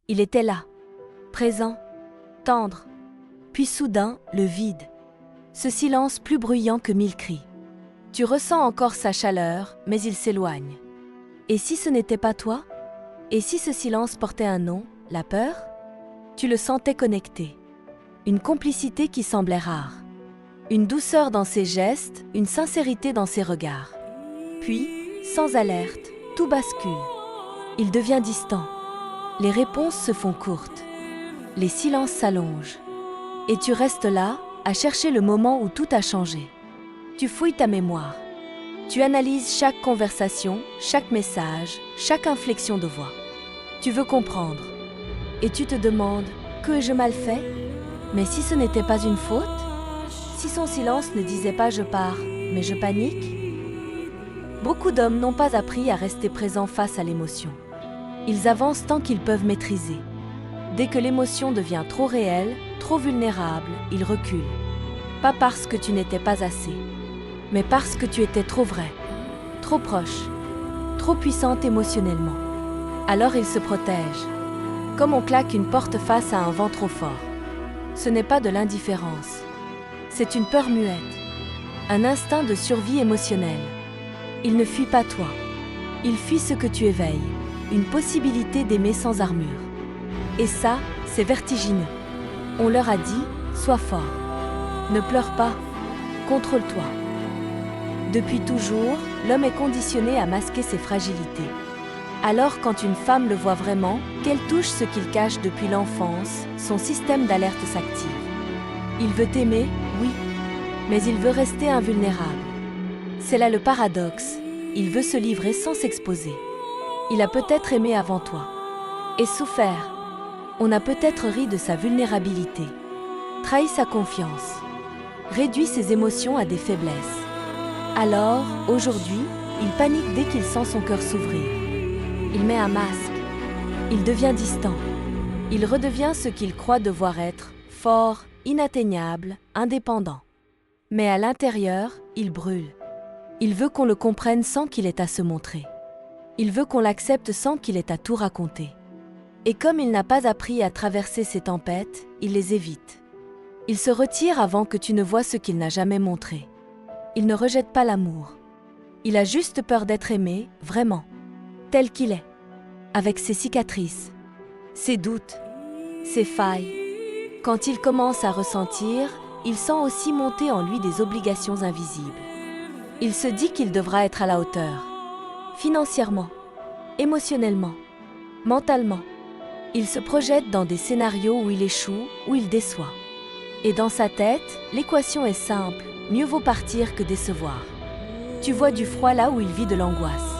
Il était là, présent, tendre. Puis soudain, le vide. Ce silence plus bruyant que 1000 cris. Tu ressens encore sa chaleur, mais il s'éloigne. Et si ce n'était pas toi? Et si ce silence portait un nom, la peur? Tu le sentais connecté. Une complicité qui semblait rare. Une douceur dans ses gestes, une sincérité dans ses regards. Puis, sans alerte, tout bascule. Il devient distant. Les réponses se font courtes. Les silences s'allongent. Et tu restes là, à chercher le moment où tout a changé. Tu fouilles ta mémoire. Tu analyses chaque conversation, chaque message, chaque inflexion de voix. Tu veux comprendre. Et tu te demandes, que ai-je mal fait? Mais si ce n'était pas une faute? Si son silence ne disait pas « je pars », mais « je panique ». Beaucoup d'hommes n'ont pas appris à rester présents face à l'émotion. Ils avancent tant qu'ils peuvent maîtriser. Dès que l'émotion devient trop réelle, trop vulnérable, ils reculent. Pas parce que tu n'étais pas assez, mais parce que tu étais trop vrai, trop proche, trop puissante émotionnellement. Alors ils se protègent, comme on claque une porte face à un vent trop fort. Ce n'est pas de l'indifférence, c'est une peur muette, un instinct de survie émotionnelle. Il ne fuit pas toi, il fuit ce que tu éveilles, une possibilité d'aimer sans armure. Et ça, c'est vertigineux. On leur a dit, sois fort. Ne pleure pas, contrôle-toi. Depuis toujours, l'homme est conditionné à masquer ses fragilités. Alors quand une femme le voit vraiment, qu'elle touche ce qu'il cache depuis l'enfance, son système d'alerte s'active. Il veut t'aimer, oui, mais il veut rester invulnérable. C'est là le paradoxe, il veut se livrer sans s'exposer. Il a peut-être aimé avant toi, et souffert. On a peut-être ri de sa vulnérabilité, trahi sa confiance, réduit ses émotions à des faiblesses. Alors, aujourd'hui, il panique dès qu'il sent son cœur s'ouvrir. Il met un masque, il devient distant, il redevient ce qu'il croit devoir être, fort, inatteignable, indépendant. Mais à l'intérieur, il brûle. Il veut qu'on le comprenne sans qu'il ait à se montrer. Il veut qu'on l'accepte sans qu'il ait à tout raconter. Et comme il n'a pas appris à traverser ces tempêtes, il les évite. Il se retire avant que tu ne vois ce qu'il n'a jamais montré. Il ne rejette pas l'amour. Il a juste peur d'être aimé, vraiment, tel qu'il est, avec ses cicatrices, ses doutes, ses failles. Quand il commence à ressentir, il sent aussi monter en lui des obligations invisibles. Il se dit qu'il devra être à la hauteur, financièrement, émotionnellement, mentalement. Il se projette dans des scénarios où il échoue, où il déçoit. Et dans sa tête, l'équation est simple, mieux vaut partir que décevoir. Tu vois du froid là où il vit de l'angoisse.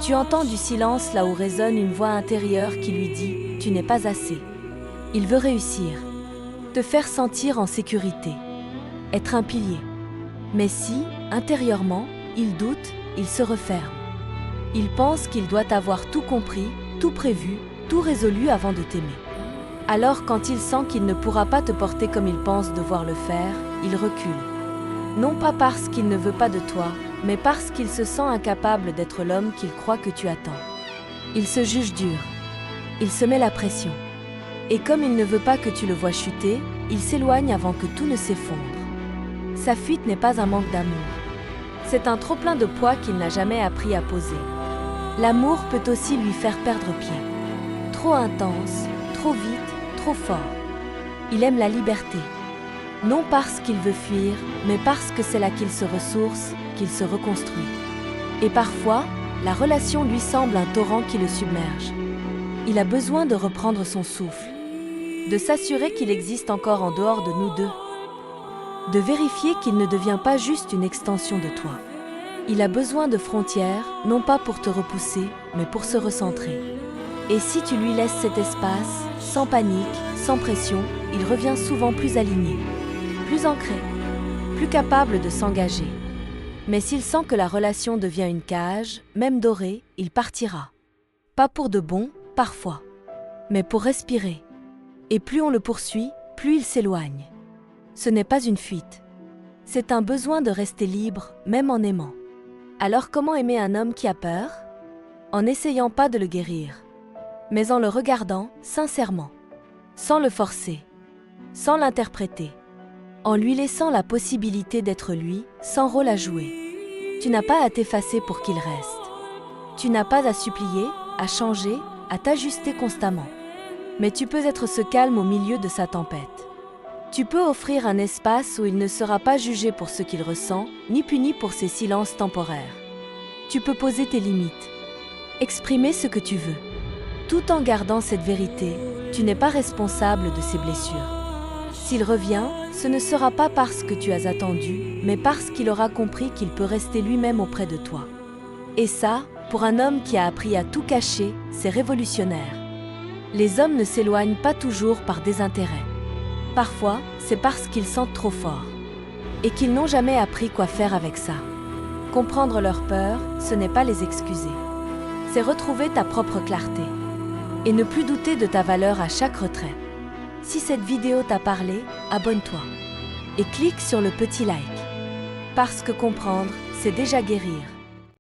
Tu entends du silence là où résonne une voix intérieure qui lui dit « tu n'es pas assez ». Il veut réussir, te faire sentir en sécurité, être un pilier. Mais si, intérieurement, il doute, il se referme. Il pense qu'il doit avoir tout compris, tout prévu, tout résolu avant de t'aimer. Alors quand il sent qu'il ne pourra pas te porter comme il pense devoir le faire, il recule. Non pas parce qu'il ne veut pas de toi, mais parce qu'il se sent incapable d'être l'homme qu'il croit que tu attends. Il se juge dur. Il se met la pression. Et comme il ne veut pas que tu le vois chuter, il s'éloigne avant que tout ne s'effondre. Sa fuite n'est pas un manque d'amour. C'est un trop-plein de poids qu'il n'a jamais appris à poser. L'amour peut aussi lui faire perdre pied. Trop intense, trop vite, trop fort. Il aime la liberté. Non parce qu'il veut fuir, mais parce que c'est là qu'il se ressource, qu'il se reconstruit. Et parfois, la relation lui semble un torrent qui le submerge. Il a besoin de reprendre son souffle, de s'assurer qu'il existe encore en dehors de nous deux, de vérifier qu'il ne devient pas juste une extension de toi. Il a besoin de frontières, non pas pour te repousser, mais pour se recentrer. Et si tu lui laisses cet espace, sans panique, sans pression, il revient souvent plus aligné, plus ancré, plus capable de s'engager. Mais s'il sent que la relation devient une cage, même dorée, il partira. Pas pour de bon, parfois, mais pour respirer. Et plus on le poursuit, plus il s'éloigne. Ce n'est pas une fuite. C'est un besoin de rester libre, même en aimant. Alors comment aimer un homme qui a peur? En n'essayant pas de le guérir. mais en le regardant sincèrement, sans le forcer, sans l'interpréter, en lui laissant la possibilité d'être lui, sans rôle à jouer. Tu n'as pas à t'effacer pour qu'il reste. Tu n'as pas à supplier, à changer, à t'ajuster constamment. Mais tu peux être ce calme au milieu de sa tempête. Tu peux offrir un espace où il ne sera pas jugé pour ce qu'il ressent, ni puni pour ses silences temporaires. Tu peux poser tes limites, exprimer ce que tu veux. Tout en gardant cette vérité, tu n'es pas responsable de ses blessures. S'il revient, ce ne sera pas parce que tu as attendu, mais parce qu'il aura compris qu'il peut rester lui-même auprès de toi. Et ça, pour un homme qui a appris à tout cacher, c'est révolutionnaire. Les hommes ne s'éloignent pas toujours par désintérêt. Parfois, c'est parce qu'ils sentent trop fort et qu'ils n'ont jamais appris quoi faire avec ça. Comprendre leur peur, ce n'est pas les excuser. C'est retrouver ta propre clarté et ne plus douter de ta valeur à chaque retrait. Si cette vidéo t'a parlé, abonne-toi et clique sur le petit like. Parce que comprendre, c'est déjà guérir.